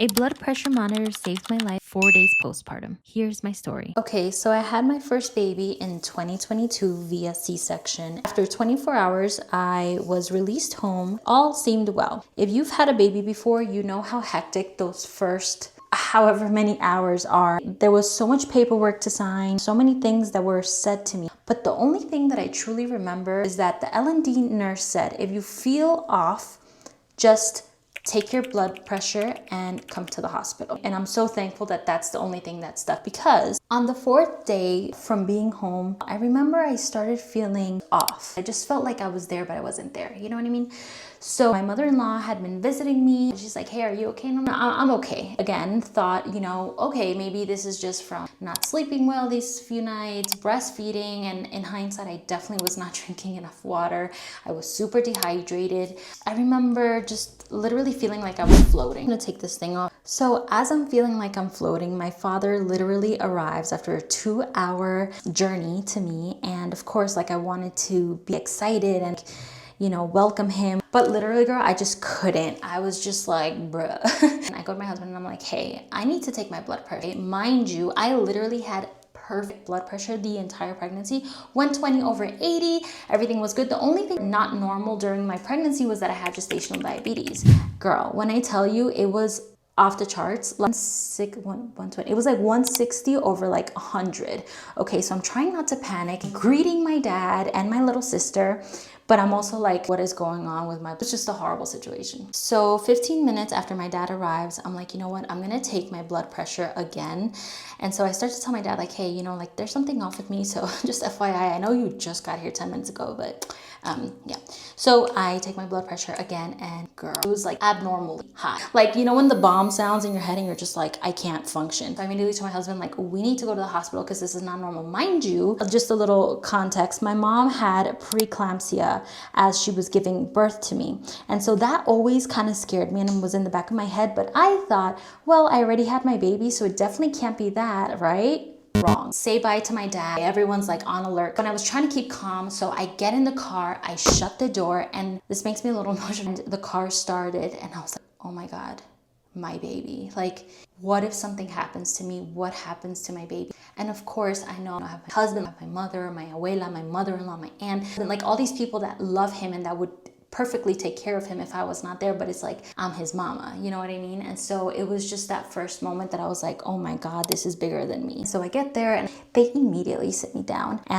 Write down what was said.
A blood pressure monitor saved my life 4 days postpartum. Here's my story. Okay, so I had my first baby in 2022 via C-section. After 24 hours, I was released home. All seemed well. If you've had a baby before, you know how hectic those first however many hours are. There was so much paperwork to sign, so many things that were said to me. But the only thing that I truly remember is that the L&D nurse said, if you feel off, just take your blood pressure and come to the hospital. And I'm so thankful that that's the only thing that stuck, because on the 4th day from being home, I remember I started feeling off. I just felt like I was there, but I wasn't there. You know what I mean? So my mother-in-law had been visiting me. She's like, hey, are you okay? No, I'm okay. Again, thought, okay, maybe this is just from not sleeping well these few nights, breastfeeding. And in hindsight, I definitely was not drinking enough water. I was super dehydrated. I remember just literally feeling like I was floating. I'm gonna take this thing off. So as I'm feeling like I'm floating, my father literally arrives after a 2-hour journey to me. And of course, like, I wanted to be excited and welcome him. But literally, girl, I just couldn't. I was just like, bruh. And I go to my husband and I'm like, hey, I need to take my blood pressure. Mind you, I literally had perfect blood pressure the entire pregnancy, 120 over 80. Everything was good. The only thing not normal during my pregnancy was that I had gestational diabetes. Girl, when I tell you, it was off the charts. 120. It was like 160 over like 100. Okay, so I'm trying not to panic, greeting my dad and my little sister. But I'm also like, what is going on with it's just a horrible situation. So 15 minutes after my dad arrives, I'm like, you know what? I'm gonna take my blood pressure again. And so I start to tell my dad, like, hey, there's something off with me. So just FYI, I know you just got here 10 minutes ago, but yeah. So I take my blood pressure again, and girl, it was like abnormally high. Like, when the bomb sounds in your head and you're just like, I can't function. So I immediately told my husband, like, we need to go to the hospital because this is not normal. Mind you, just a little context, my mom had preeclampsia as she was giving birth to me. And so that always kind of scared me and was in the back of my head. But I thought, well, I already had my baby, so it definitely can't be that, right? Wrong. Say bye to my dad. Everyone's like on alert. But I was trying to keep calm. So I get in the car, I shut the door, and this makes me a little emotional. And the car started and I was like, oh my God, my baby. Like, what if something happens to me? What happens to my baby? And of course, I know I have my husband, I have my mother, my abuela, my mother-in-law, my aunt, and like all these people that love him and that would perfectly take care of him if I was not there, but it's like, I'm his mama, you know what I mean? And so it was just that first moment that I was like, oh my God, this is bigger than me. So I get there and they immediately sit me down, and